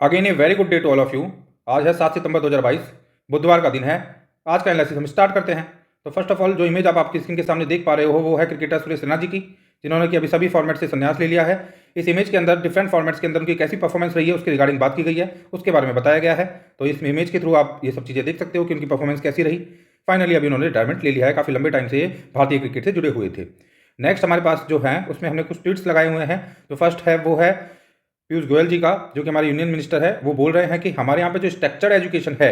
Again a very good day to all of you. आज है 7 सितंबर 2022, बुधवार का दिन है। आज का एनालिसिस हम स्टार्ट करते हैं। तो फर्स्ट ऑफ ऑल जो इमेज आप आपकी स्क्रीन के सामने देख पा रहे हो वो है क्रिकेटर सुरेश रैना जी की, जिन्होंने कि अभी सभी फॉर्मेट से संन्यास ले लिया है। इस इमेज के अंदर डिफरेंट फॉर्मेट्स के अंदर उनकी कैसी परफॉर्मेंस रही है उसके रिगार्डिंग बात की गई है, उसके बारे में बताया गया है। तो इस इमेज के थ्रू आप ये सब चीज़ें देख सकते हो कि उनकी परफॉर्मेंस कैसी रही। फाइनली अभी उन्होंने रिटायरमेंट ले लिया है। काफ़ी लंबे टाइम से ये भारतीय क्रिकेट से जुड़े हुए थे। नेक्स्ट हमारे पास जो है उसमें हमने कुछ ट्वीट्स लगाए हुए हैं। तो फर्स्ट है वो है पीयूष गोयल जी का, जो कि हमारे यूनियन मिनिस्टर है। वो बोल रहे हैं कि हमारे यहाँ पे जो स्ट्रक्चर्ड एजुकेशन है,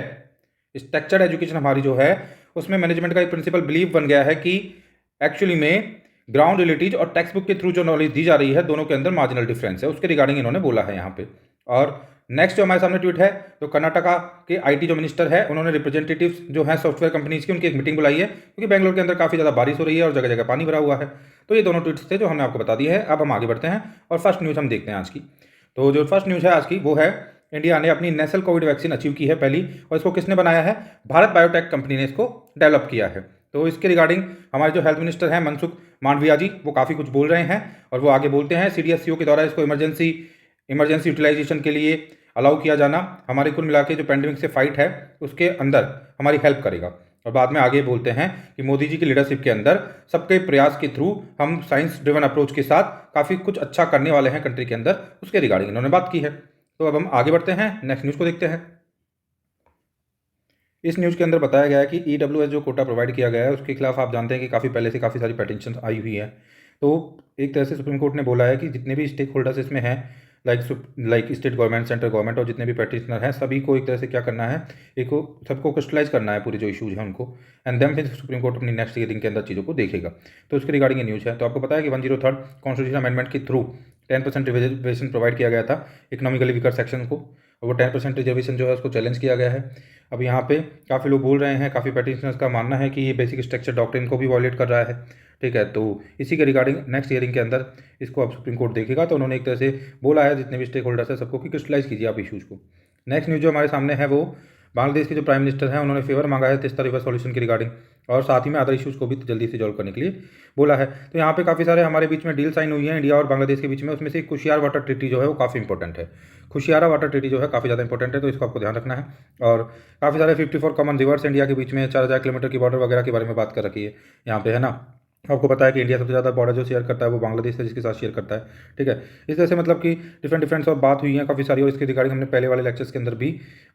स्ट्रक्चर्ड एजुकेशन हमारी जो है उसमें मैनेजमेंट का एक प्रिंसिपल बिलीव बन गया है कि एक्चुअली में ग्राउंड रिलेटिव और टेक्स्ट बुक के थ्रू जो नॉलेज दी जा रही है दोनों के अंदर मार्जिनल डिफरेंस है। उसके रिगार्डिंग इन्होंने बोला है यहाँ पे। और नेक्स्ट जो हमारे सामने ट्वीट है, तो कर्नाटका के आईटी जो मिनिस्टर है उन्होंने रिप्रेजेंटेटिव्स जो है सॉफ्टवेयर कंपनीज की उनकी एक मीटिंग बुलाई है, क्योंकि बेंगलोर के अंदर काफ़ी ज़्यादा बारिश हो रही है और जगह जगह पानी भरा हुआ है। तो ये दोनों ट्वीट्स थे जो हमने आपको बता दिए हैं। अब हम आगे बढ़ते हैं और फर्स्ट न्यूज़ हम देखते हैं आज की। तो जो फर्स्ट न्यूज़ है आज की वो है, इंडिया ने अपनी नेशनल कोविड वैक्सीन अचीव की है पहली, और इसको किसने बनाया है? भारत बायोटेक कंपनी ने इसको डेवलप किया है। तो इसके रिगार्डिंग हमारे जो हेल्थ मिनिस्टर हैं मनसुख मांडविया जी, वो काफ़ी कुछ बोल रहे हैं। और वो आगे बोलते हैं सीडीएससीओ के द्वारा इसको इमरजेंसी यूटिलाइजेशन के लिए अलाउ किया जाना हमारे कुल मिला के जो पेंडेमिक से फाइट है उसके अंदर हमारी हेल्प करेगा। और बाद में आगे बोलते हैं कि मोदी जी की लीडरशिप के अंदर सबके प्रयास के थ्रू हम साइंस ड्रिवन अप्रोच के साथ काफ़ी कुछ अच्छा करने वाले हैं कंट्री के अंदर, उसके रिगार्डिंग इन्होंने बात की है। तो अब हम आगे बढ़ते हैं, नेक्स्ट न्यूज़ को देखते हैं। इस न्यूज़ के अंदर बताया गया है कि ईडब्ल्यूएस जो कोटा प्रोवाइड किया गया है उसके खिलाफ आप जानते हैं कि काफ़ी पहले से काफ़ी सारी पेटिशन आई हुई है। तो एक तरह से सुप्रीम कोर्ट ने बोला है कि जितने भी स्टेक होल्डर्स इसमें हैं, like state government, central government और जितने भी पेटिशनर हैं, सभी को एक तरह से क्या करना है, एक को सबको क्रिस्टलाइज करना है पूरे जो इशूज़ हैं उनको, एंड देन फिर सुप्रीम कोर्ट अपनी नेक्स्ट हियरिंग के अंदर चीज़ों को देखेगा। तो उसके रिगार्डिंग ये न्यूज़ है। तो आपको पता है कि 103rd कॉन्स्टिट्यूशन अमेंडमेंट के थ्रू 10% रिजर्वेशन प्रोवाइड किया गया था इकोनॉमिकली वीकर सेक्शन को, और वो 10% रिजर्वेशन जो है उसको चैलेंज किया गया है। अब यहाँ पे काफ़ी लोग बोल रहे हैं, काफ़ी पेटिशनर्स का मानना है कि ये बेसिक स्ट्रक्चर डॉक्ट्रिन को भी वॉयलेट कर रहा है। ठीक है, तो इसी के रिगार्डिंग नेक्स्ट हियरिंग के अंदर इसको अब सुप्रीम कोर्ट देखेगा। तो उन्होंने एक तरह से बोला है जितने भी स्टेक होल्डर्स हैं सबको कि क्रिस्टलाइज कीजिए आप इशूज़ को। नेक्स्ट न्यूज़ जो हमारे सामने है वो बांग्लादेश के जो प्राइम मिनिस्टर हैं उन्होंने फेवर मांगा है तीस्ता रिवर सॉल्यूशन की रिगार्डिंग, और साथ ही में अदर इशूज़ को भी जल्दी से सॉल्व करने के लिए बोला है। तो यहाँ पे काफ़ी सारे हमारे बीच में डील साइन हुई है इंडिया और बांग्लादेश के बीच में। उसमें से कुशियार वाटर ट्रीटी जो है वो काफ़ी इंपॉर्टेंट है। कुशियारा वाटर ट्रीटी जो है काफ़ी ज़्यादा इंपॉर्टेंट है, तो इसको आपको ध्यान रखना है। और काफ़ी सारे 54 कॉमन रिवर्स इंडिया के बीच में 4000 किलोमीटर की बॉर्डर वगैरह के बारे में बात कर रखी है यहाँ पे, है ना। आपको पता है कि इंडिया सबसे ज़्यादा बॉर्डर जो शेयर करता है वो बांग्लादेश है, जिसके साथ शेयर करता है। ठीक है, इस तरह से मतलब कि डिफरेंट सब बात हुई है काफ़ी सारी, और इसके रिगार्डिंग हमने पहले वाले लेक्चर्स के अंदर भी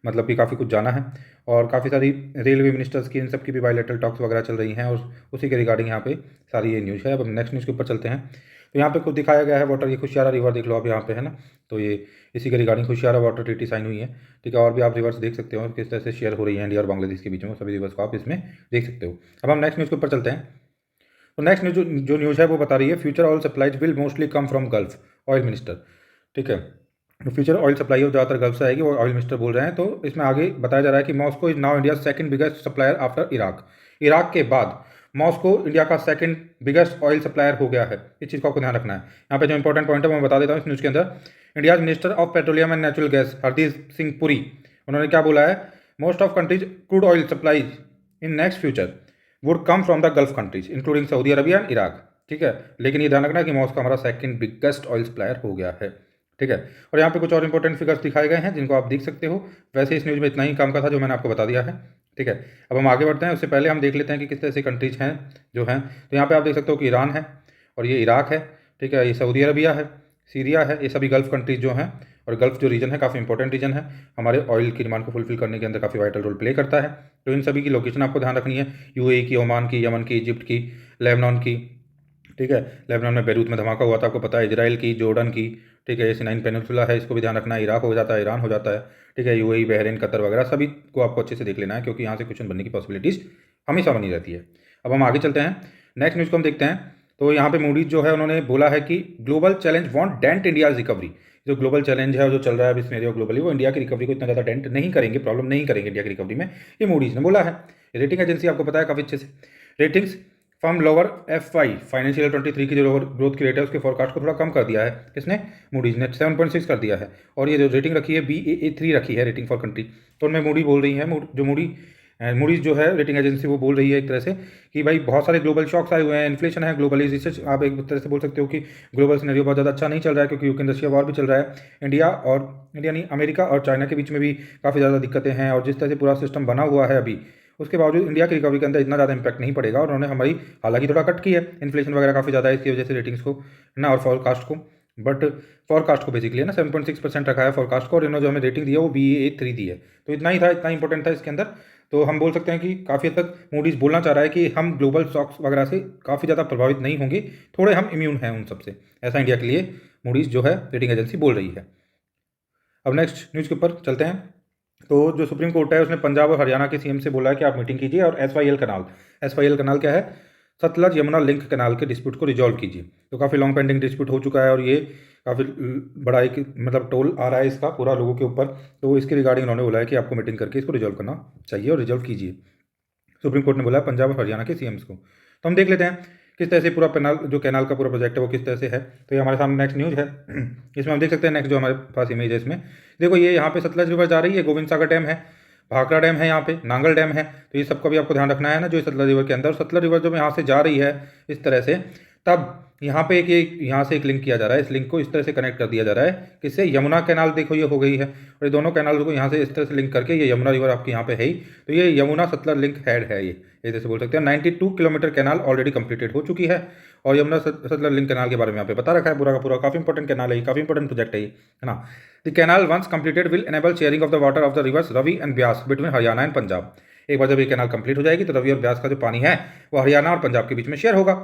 मतलब कि काफ़ी कुछ जाना है। और काफ़ी सारी रेलवे मिनिस्टर्स की इन सब की भी बायलैटरल टॉक्स वगैरह चल रही हैं, और उसी के रिगार्डिंग यहाँ पे सारी ये न्यूज़ है। अब हम नेक्स्ट न्यूज़ के ऊपर चलते हैं। तो यहाँ पे कुछ दिखाया गया है वाटर, ये खुशियारा रिवर देख लो आप यहाँ पे, है ना। तो ये इसी के रिगार्डिंग खुशियारा वाटर ट्रीटी साइन हुई है। ठीक है, और भी आप रिवर्स देख सकते हो किस तरह से शेयर हो रही है इंडिया और बांग्लादेश के बीच में, सभी रिवर्स को आप इसमें देख सकते हो। अब हम नेक्स्ट न्यूज़ के ऊपर चलते हैं। तो नेक्स्ट न्यूज जो न्यूज़ है वो बता रही है future oil supplies will mostly come from gulf oil minister. ठीक है, तो फ्यूचर ऑयल सप्लाई ज़्यादातर गल्फ से आएगी, वो ऑयल मिनिस्टर बोल रहे हैं। तो इसमें आगे बताया जा रहा है कि Moscow is now India second biggest supplier after Iraq. Iraq के बाद मॉस्को इंडिया का सेकंड बिगेस्ट ऑयल सप्लायर हो गया है। इस चीज़ को आपको ध्यान रखना है। यहाँ पे जो इंपॉर्टेंट पॉइंट है मैं बता देता हूँ इस न्यूज़ के अंदर। India minister of petroleum and natural gas Hardeep Singh Puri, उन्होंने क्या बोला है, most of countries crude oil supplies in next future would come from the gulf countries including Saudi Arabia and Iraq. ठीक है, लेकिन ये ध्यान रखना कि मॉस्को हमारा सेकंड बिगेस्ट ऑयल सप्लायर हो गया है। ठीक है, और यहाँ पे कुछ और इंपॉर्टेंट फिगर्स दिखाए गए हैं जिनको आप देख सकते हो। वैसे इस न्यूज़ में इतना ही काम का था जो मैंने आपको बता दिया है। ठीक है, अब हम आगे बढ़ते हैं। उससे पहले हम देख लेते हैं कि किस तरह से कंट्रीज हैं जो हैं। तो यहाँ पे आप देख सकते हो कि ईरान है, और ये इराक है। ठीक है, ये सऊदी अरबिया है, सीरिया है, ये सभी गल्फ कंट्रीज जो हैं। और गल्फ जो रीजन है काफ़ी इंपॉर्टेंट रीजन है, हमारे ऑयल की डिमांड को फुलफिल करने के अंदर काफ़ी वाइटल रोल प्ले करता है। तो इन सभी की लोकेशन आपको ध्यान रखनी है, यूएई की, ओमान की, यमन की, इजिप्ट की, लेबनान की। ठीक है, लेबनान में बैरूत में धमाका हुआ था आपको पता है, इजराइल की, जॉर्डन की। ठीक है, सिनाइन पेनिनसुला है, इसको भी ध्यान रखना है। इराक हो जाता है, ईरान हो जाता है। ठीक है, यूएई, बहरीन, कतर वगैरह सभी को आपको अच्छे से देख लेना है, क्योंकि यहाँ से क्वेश्चन बनने की पॉसिबिलिटीज़ हमेशा बनी रहती है। अब हम आगे चलते हैं, नेक्स्ट न्यूज़ को हम देखते हैं। तो यहाँ पे मूडीज जो है उन्होंने बोला है कि global challenge won't dent India's recovery. जो ग्लोबल चैलेंज है और जो चल रहा है अभी सिनेरियो ग्लोबली, वो इंडिया की रिकवरी को इतना ज़्यादा डेंट नहीं करेंगे, प्रॉब्लम नहीं करेंगे इंडिया की रिकवरी में, ये मूडीज ने बोला है। रेटिंग एजेंसी आपको पता है काफ़ी अच्छे से ratings firm lower FY financial 23 की जो लोअर ग्रोथ की रेट है उसके फोरकास्ट को थोड़ा कम कर दिया है। किसने? मूडीज ने 7.6 कर दिया है। और ये जो रेटिंग रखी है Baa3 रखी है रेटिंग फॉर कंट्री। तो उनमें मूडी बोल रही है, जो मूडी मूडीज जो है रेटिंग एजेंसी वो बोल रही है एक तरह से कि भाई बहुत सारे ग्लोबल शॉक्स आए हुए हैं, इन्फ्लेशन है ग्लोबली, रिसर्च आप एक तरह से बोल सकते हो कि ग्लोबल सिनेरियो बहुत ज़्यादा अच्छा नहीं चल रहा है, क्योंकि यूक्रेन रशिया वॉर भी चल रहा है। इंडिया नहीं, अमेरिका और चाइना के बीच में भी काफ़ी ज़्यादा दिक्कतें हैं, और जिस तरह से पूरा सिस्टम बना हुआ है अभी, उसके बावजूद इंडिया की रिकवरी के अंदर इतना ज़्यादा इंपैक्ट नहीं पड़ेगा, और उन्होंने हमारी हालांकि थोड़ा कट की है, इन्फ्लेशन वगैरह काफ़ी ज़्यादा है, इसकी वजह से रेटिंग्स को ना और फॉरकास्ट को, बट फॉरकास्ट को बेसिकली है ना 7.6% रखा है फॉरकास्ट को, और इन्होंने जो हमें रेटिंग दी है वो BA3 दी है। तो इतना ही था, इतना इंपॉर्टेंट था इसके अंदर। तो हम बोल सकते हैं कि काफ़ी हद तक मूडीज़ बोलना चाह रहा है कि हम ग्लोबल स्टॉक्स वगैरह से काफ़ी ज़्यादा प्रभावित नहीं होंगे, थोड़े हम इम्यून हैं उन सबसे, ऐसा इंडिया के लिए मूडीज़ जो है रेटिंग एजेंसी बोल रही है। अब नेक्स्ट न्यूज़ के ऊपर चलते हैं। तो जो सुप्रीम कोर्ट है उसने पंजाब और हरियाणा के सीएम से बोला है कि आप मीटिंग कीजिए और एसवाईएल कनाल क्या है, सतलज यमुना लिंक कनाल के डिस्प्यूट को रिजॉल्व कीजिए। तो काफ़ी लॉन्ग पेंडिंग डिस्प्यूट हो चुका है, और ये काफ़ी बड़ा एक मतलब टोल आ रहा है इसका पूरा लोगों के ऊपर। तो इसके रिगार्डिंग उन्होंने बोला है कि आपको मीटिंग करके इसको रिजॉल्व करना चाहिए और रिजॉल्व कीजिए। सुप्रीम कोर्ट ने बोला है पंजाब और हरियाणा के सीएम्स को। तो हम देख लेते हैं किस तरह से पूरा कैनाल का पूरा प्रोजेक्ट है वो किस तरह से है। तो ये हमारे सामने नेक्स्ट न्यूज़ है, इसमें हम देख सकते हैं नेक्स्ट जो हमारे पास इमेज है इसमें, देखो ये यहाँ पे सतलज रिवर जा रही है, गोविंद सागर डैम है, भाखड़ा डैम है, यहाँ पे नांगल डैम है। तो ये सबका भी आपको ध्यान रखना है ना, जो सतलज रिवर के अंदर, सतलज रिवर जब यहाँ से जा रही है इस तरह से, तब यहाँ पे यहाँ से एक लिंक किया जा रहा है, इस लिंक को इस तरह से कनेक्ट कर दिया जा रहा है किससे, यमुना कैनाल देखो ये हो गई है, और ये दोनों कैनाल को यहाँ से इस तरह से लिंक करके ये यमुना रिवर आपके यहाँ पे है ही। तो ये यमुना सतलज लिंक हेड है, ये जैसे बोल सकते हैं 92 किलोमीटर कैनाल ऑलरेडी कंप्लीटेड हो चुकी है। और यमुना सतलज लिंक कैनाल के बारे में यहाँ पे बता रखा है पूरा का पूरा, काफ़ी इंपॉर्टेंट कैनाल है, काफ़ी इंपॉर्टेंट प्रोजेक्ट है ये, है ना। The canal once completed will enable sharing of the water of the rivers Ravi and Beas between Haryana and Punjab. एक बार जब ये कैनाल कंप्लीट हो जाएगी तो रवि और ब्यास का जो पानी है वो हरियाणा और पंजाब के बीच में शेयर होगा,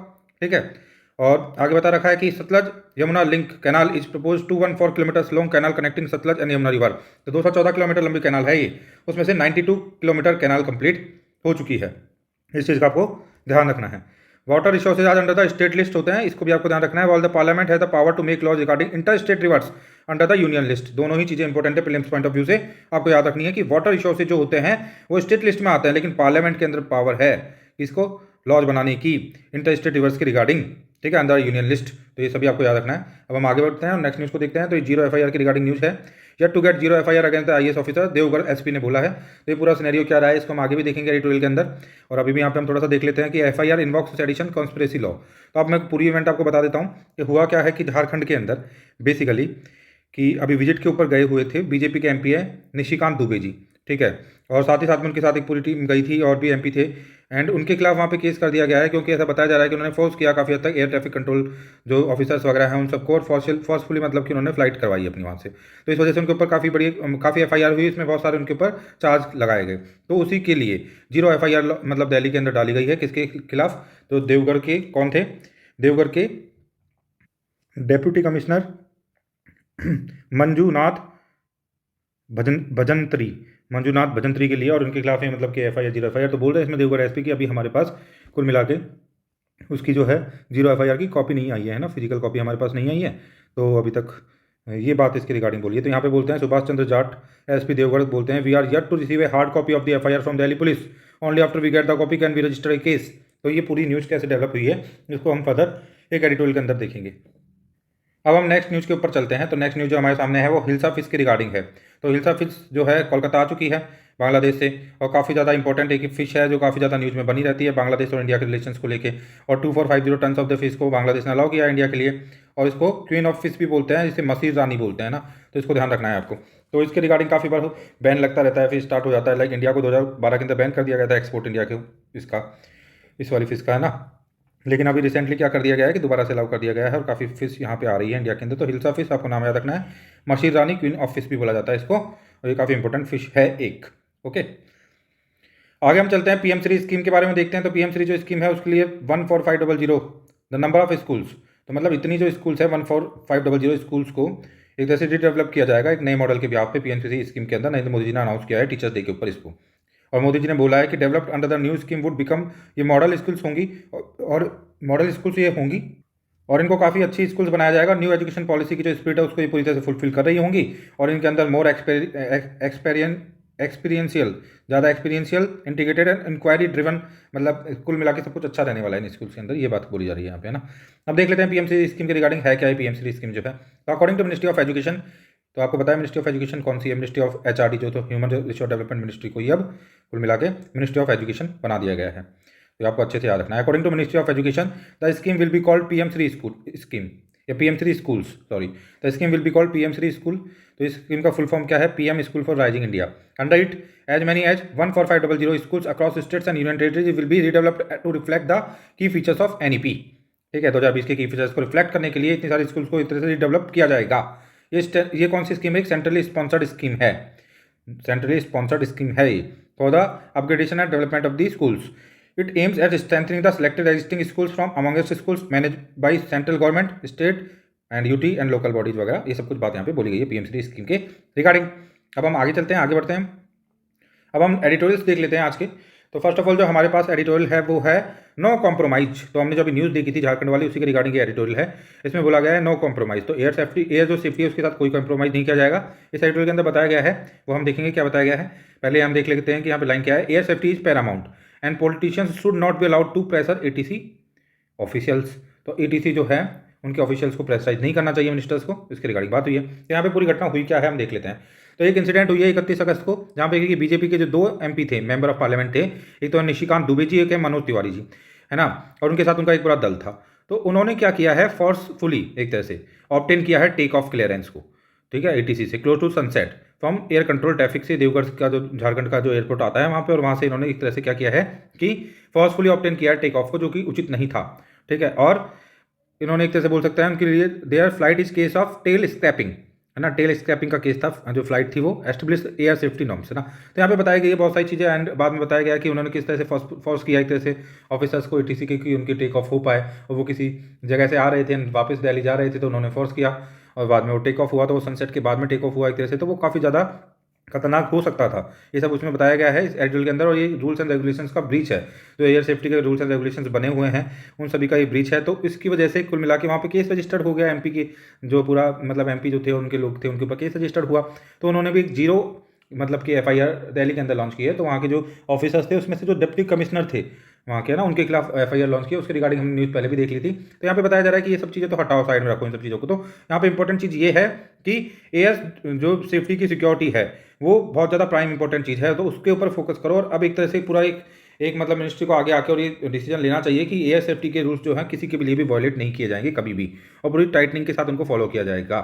ठीक है। और आगे बता रखा है कि Sutlej Yamuna link canal is propose 214 kilometre long canal connecting Sutlej and Yamuna river. तो 214 किलोमीटर लंबी कैनाल है ये, उसमें से 92 किलोमीटर कैनाल कंप्लीट हो चुकी है। इस चीज़ का आपको ध्यान रखना है। वाटर रिसोर्सेज आज अंडर द स्टेट लिस्ट होते हैं, इसको भी आपको ध्यान रखना है। ऑल द पार्लियामेंट है the power to make laws regarding inter state rivers under the union list. दोनों ही चीज़ें इंपॉर्टेंट है प्रीलिम्स पॉइंट ऑफ व्यू से, आपको याद रखनी है कि वाटर रिसोर्सेज जो होते हैं वो स्टेट लिस्ट में आते हैं, लेकिन पार्लियामेंट के अंदर पावर है इसको लॉज बनाने की इंटर स्टेट रिवर्स की रिगार्डिंग, ठीक है, अंदर यूनियन लिस्ट। तो ये सभी आपको याद रखना है। अब हम आगे बढ़ते हैं और नेक्स्ट न्यूज़ को देखते हैं। तो ये 0 FIR की रिगार्डिंग न्यूज़ है, yet to get 0 FIR against the IAS officer, Deogarh SP ने बोला है। तो ये पूरा सिनेरियो क्या रहा है इसको हम आगे भी देखेंगे एडिटोरियल के अंदर, और अभी भी यहाँ पे हम थोड़ा सा देख लेते हैं कि FIR इन्वॉक्स सेडिशन कॉन्स्पिरेसी लॉ। तो अब मैं पूरी इवेंट आपको बता देता हूँ कि हुआ क्या है कि झारखंड के अंदर बेसिकली कि अभी विजिट के ऊपर गए हुए थे BJP के MP है निशिकांत दुबे जी, ठीक है, और साथ ही साथ में उनके साथ एक पूरी टीम गई थी और भी MP थे, एंड उनके खिलाफ वहाँ पे केस कर दिया गया है, क्योंकि ऐसा बताया जा रहा है कि उन्होंने फोर्स किया काफ़ी हद तक एयर ट्रैफिक कंट्रोल जो ऑफिसर्स वगैरह हैं उन सबको, और फोर्सफुली मतलब कि उन्होंने फ्लाइट करवाई अपनी वहाँ से। तो इस वजह से उनके ऊपर काफ़ी FIR हुई, इसमें बहुत सारे उनके ऊपर चार्ज लगाए गए। तो उसी के लिए 0 FIR मतलब दिल्ली के अंदर डाली गई है, किसके खिलाफ, तो देवगढ़ के कौन थे, देवगढ़ के डेप्यूटी कमिश्नर मंजूनाथ भजंत्री के लिए, और उनके खिलाफ ही मतलब कि FIR 0 FIR। तो बोल रहे हैं इसमें देवगढ़ SP की अभी हमारे पास कुल मिला के उसकी जो है 0 FIR की कॉपी नहीं आई है ना, फिजिकल कॉपी हमारे पास नहीं आई है, तो अभी तक ये बात इसके रिगार्डिंग बोली है। तो यहाँ पे बोलते हैं सुभाष चंद्र जाट SP देवगढ़ बोलते हैं, we are yet to receive a hard copy of the FIR from Delhi police, only after we get the copy can we register a case. तो ये पूरी न्यूज़ कैसे डेवलप हुई है इसको हम फर्दर एक एडिटोरियल के अंदर देखेंगे। अब हम नेक्स्ट न्यूज़ के ऊपर चलते हैं। तो नेक्स्ट न्यूज़ जो हमारे सामने है वो हिल्सा फिश की रिगार्डिंग है। तो हिल्सा फिश जो है कोलकाता आ चुकी है बांग्लादेश से, और काफ़ी ज़्यादा इंपॉर्टेंट एक फिश है जो काफ़ी ज़्यादा न्यूज़ में बनी रहती है बांग्लादेश और इंडिया के रिलेशंस को लेके। और 2450 टन ऑफ द फिश को बांग्लादेश ने अलाउ किया इंडिया के लिए, और इसको क्वीन ऑफ फिश भी बोलते हैं, जिसे मसीर रानी बोलते हैं ना, तो इसको ध्यान रखना है आपको। तो इसके रिगार्डिंग काफ़ी बार बैन लगता रहता है, फिर स्टार्ट हो जाता है, लाइक इंडिया को 2012 के अंदर बैन कर दिया गया था एक्सपोर्ट इंडिया के इसका, इस वाली फिश का, है ना। लेकिन अभी रिसेंटली क्या कर दिया गया है कि दोबारा से अलाउ कर दिया गया है, और काफ़ी फिश यहाँ पे आ रही है इंडिया के अंदर। तो हिल्सा फिश आपको नाम याद रखना है, machine Rani queen of fish भी बोला जाता है इसको, और ये काफ़ी इंपॉर्टेंट फिश है एक। ओके, आगे हम चलते हैं PM3 स्कीम के बारे में देखते हैं। तो PM3 जो स्कीम है उसके लिए 14500 द नंबर ऑफ स्कूल्स, तो मतलब इतनी जो स्कूल्स है 14500 स्कूल्स को एक तरह से डेवलप किया जाएगा एक नए मॉडल के ब्याह पे PM3 स्कीम के अंदर। नरेंद्र मोदी जी ने अनाउंस किया है टीचर्स डे के ऊपर इसको, और मोदी जी ने बोला है कि developed under the new scheme would become, ये मॉडल स्कूल्स होंगी, और मॉडल स्कूल्स ये होंगी, और इनको काफ़ी अच्छी स्कूल्स बनाया जाएगा। न्यू एजुकेशन पॉलिसी की जो स्पिरिट है उसको ये पूरी तरह से फुलफिल कर रही होंगी, और इनके अंदर मोर एक्सपीरियंशियल, ज़्यादा experiential, integrated and inquiry driven, मतलब कुल मिला के सब कुछ अच्छा रहने वाला है इन स्कूल्स के अंदर, ये बात बोली जा रही है यहाँ पे, है ना। अब देख लेते हैं PM3 स्कीम के रिगार्डिंग है क्या है PM3 स्कीम जो है। तो according to ministry of education तो आपको पता है मिनिस्ट्री ऑफ एजुकेशन कौन सी है, मिनिस्ट्री ऑफ HRD जो तो ह्यूमन रिसोर्स डेवलपमेंट मिनिस्ट्री को ही अब कुल मिला के मिनिस्ट्री ऑफ एजुकेशन बना दिया गया है। तो आपको अच्छे से याद रखना है। According to ministry of education the scheme will be called PM3 school scheme या PM3 schools, sorry, the scheme will be called PM3 school. तो इस स्कीम का फुल फॉर्म क्या है? PM school for rising India. Under it as many as 14500 schools across states and union territories will be redeveloped to reflect the key features of NEP। ठीक है, 2020 के की features को रिफ्लेक्ट करने के लिए इतनी सारी स्कूल्स को इस तरह से डेवलप किया जाएगा। ये कौन सी स्कीम है? एक सेंट्रली स्पॉन्सर्ड स्कीम है, सेंट्रली स्पॉन्सर्ड स्कीम है for the upgradation and development of the schools. It aims at strengthening the selected existing schools from amongst schools manage by central government, state and UT and local bodies वगैरह। ये सब कुछ बात यहाँ पे बोली गई है PM3 स्कीम के रिगार्डिंग। अब हम आगे चलते हैं, आगे बढ़ते हैं। अब हम एडिटोरियल्स देख लेते हैं आज के। तो फर्स्ट ऑफ ऑल जो हमारे पास एडिटोरियल है वो है नो कॉम्प्रोमाइज। तो हमने जो अभी न्यूज़ देखी थी झारखंड वाली, उसी के रिगार्डिंग ये एडिटोरियल है। इसमें बोला गया है नो कॉम्प्रोमाइज। तो एयर जो सेफ्टी है उसके साथ कोई कॉम्प्रोमाइज नहीं किया जाएगा। इस एडिटोरियल के अंदर बताया गया है, वो हम देखेंगे क्या बताया गया है। पहले हम देख लेते हैं कि यहाँ पे लाइन क्या है। Air safety is paramount and politicians should not be allowed to pressure ATC officials. तो ATC जो है उनके ऑफिशियल्स को प्रेशराइज नहीं करना चाहिए मिनिस्टर्स को, इसके रिगार्डिंग बात हुई है। तो यहाँ पे पूरी घटना हुई क्या है हम देख लेते हैं। तो एक इंसिडेंट हुई है 31 अगस्त को, जहाँ पे कि BJP के जो 2 MP थे, मेंबर ऑफ पार्लियामेंट थे, एक तो निशिकांत दुबे जी, एक है मनोज तिवारी जी, है ना, और उनके साथ उनका एक पूरा दल था। तो उन्होंने क्या किया है, फोर्सफुली एक तरह से ऑब्टेन किया है टेक ऑफ क्लियरेंस को, ठीक है, ATC से close to sunset from air control traffic से, देवगढ़ का जो झारखंड का जो एयरपोर्ट आता है वहाँ पे, और वहाँ से इन्होंने एक तरह से क्या किया है कि फोर्सफुली ऑब्टेन किया है टेक ऑफ को, जो कि उचित नहीं था। ठीक है, और इन्होंने एक तरह से बोल सकते हैं उनके लिए their flight is case of tail scrapping, है ना, टेल स्क्रैपिंग का केस था जो फ्लाइट थी वो एस्टेब्लिश एयर सेफ्टी नॉर्म्स, है ना। तो यहाँ पे बताया गया बहुत सारी चीज़ें, एंड बाद में बताया गया कि उन्होंने किस तरह से फोर्स किया एक तरह से ऑफिसर्स को ATC के कि उनकी टेक ऑफ हो पाए, और वो किसी जगह से आ रहे थे वापस दिल्ली जा रहे थे, तो उन्होंने फोर्स किया और बाद में वो टेक ऑफ हुआ। तो वो सनसेट के बाद में टेक ऑफ हुआ एक तरह से, तो वो काफ़ी ज़्यादा खतरनाक हो सकता था। ये सब उसमें बताया गया है इस एडिटोरियल के अंदर, और ये रूल्स एंड रेगुलेशंस का ब्रीच है। जो एयर सेफ्टी के रूल्स एंड रेगुलेशंस बने हुए हैं उन सभी का ये ब्रीच है। तो इसकी वजह से कुल मिला के वहाँ पे केस रजिस्टर्ड हो गया। MP के जो पूरा मतलब MP जो थे उनके लोग थे, उनके ऊपर केस रजिस्टर्ड हुआ। तो उन्होंने भी 0 मतलब कि FIR दिल्ली के अंदर लॉन्च की है। तो वहाँ के जो ऑफिसर्स थे उसमें से जो डिप्टी कमिश्नर थे वहाँ के ना, उनके खिलाफ FIR लॉन्च किया। उसके रिगार्डिंग हमने न्यूज़ पहले भी देख ली थी। तो यहाँ पे बताया जा रहा है कि ये सब चीज़ें तो हटाओ, साइड में रखो इन सब चीज़ों को। तो यहाँ पे इंपॉर्टेंट चीज़ ये है कि एयर जो सेफ्टी की सिक्योरिटी है वो बहुत ज़्यादा प्राइम इंपॉर्टेंट चीज़ है, तो उसके ऊपर फोकस करो। और अब एक तरह से पूरा एक मतलब मिनिस्ट्री को आगे आके और ये डिसीजन लेना चाहिए कि एयर सेफ्टी के रूल्स जो हैं किसी के लिए भी वायलेट नहीं किए जाएंगे कभी भी, और पूरी टाइटनिंग के साथ उनको फॉलो किया जाएगा।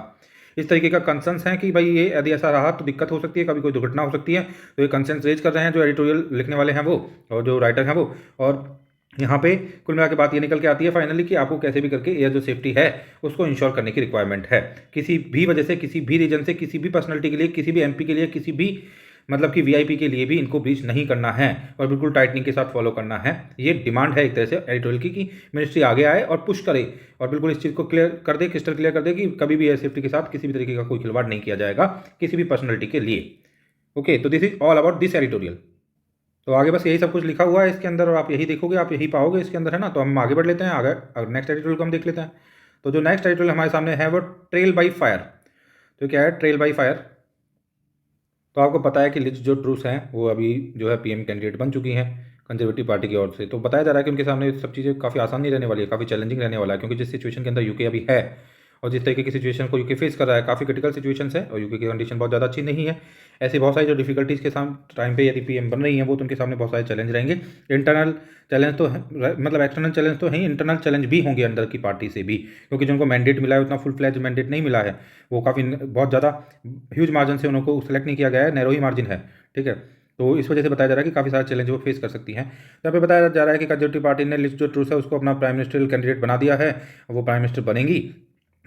इस तरीके का कंसर्न्स है कि भाई ये यदि ऐसा रहा तो दिक्कत हो सकती है, कभी कोई दुर्घटना हो सकती है। तो ये कंसर्न्स रेज कर रहे हैं जो एडिटोरियल लिखने वाले हैं वो, और जो राइटर हैं वो। और यहाँ पे कुल मिला के बात ये निकल के आती है फाइनली कि आपको कैसे भी करके एयर जो सेफ्टी है उसको इंश्योर करने की रिक्वायरमेंट है। किसी भी वजह से, किसी भी रीजन से, किसी भी पर्सनैलिटी के लिए, किसी भी MP के लिए, किसी भी मतलब कि VIP के लिए भी इनको ब्रीच नहीं करना है, और बिल्कुल टाइटनिंग के साथ फॉलो करना है। ये डिमांड है एक तरह से एडिटोरियल की कि मिनिस्ट्री आगे आए और पुश करे और बिल्कुल इस चीज़ को क्लियर कर दे, क्रिस्टल क्लियर कर दे कि कभी भी एयर सेफ्टी के साथ किसी भी तरीके का कोई खिलवाड़ नहीं किया जाएगा किसी भी पर्सनैलिटी के लिए। ओके, तो this is all about this editorial. तो आगे बस यही सब कुछ लिखा हुआ है इसके अंदर, और आप यही देखोगे, आप यही पाओगे इसके अंदर, है ना। तो हम आगे बढ़ लेते हैं, आगे नेक्स्ट एडिटोरियल को हम देख लेते हैं। तो जो नेक्स्ट एडिटोरियल हमारे सामने है वो ट्रेल बाई फायर। तो क्या है ट्रेल बाई फायर? तो आपको पता है कि लिज जो ट्रूस हैं वो अभी जो है PM कैंडिडेट बन चुकी हैं कंजर्वेटिव पार्टी की ओर से। तो बताया जा रहा है कि उनके सामने सब चीज़ें काफ़ी आसान नहीं रहने वाली है, काफ़ी चैलेंजिंग रहने वाला है, क्योंकि जिस सिचुएशन के अंदर UK अभी है और जिस तरीके की सिचुएशन को UK फेस कर रहा है, काफ़ी क्रिटिकल सिचुएशन है, और UK की कंडीशन बहुत ज़्यादा अच्छी नहीं है। ऐसी बहुत सारी जो डिफिकल्टीज़ के सामने टाइम पे यदि PM बन रही हैं वो, तो उनके सामने बहुत सारे चैलेंज रहेंगे। इंटरनल चैलेंज तो मतलब एक्सटर्नल चैलेंज तो है, इंटरनल चैलेंज भी होंगे अंदर की पार्टी से भी, क्योंकि जिनको मैंडेट मिला है उतना फुल फ्लैज मैंडेट नहीं मिला है, वो काफ़ी बहुत ज़्यादा ह्यूज मार्जिन से उनको सेलेक्ट नहीं किया गया है, नैरो ही मार्जिन है। ठीक है, तो इस वजह से बताया जा रहा है कि काफ़ी सारे चैलेंज वो फेस कर सकती हैं। यहाँ पे बताया जा रहा है कि कंजर्वेटिव पार्टी ने लिज जो ट्रूस है उसको अपना प्राइम मिनिस्टरियल कैंडिडेट बना दिया है, वो प्राइम मिनिस्टर बनेंगी,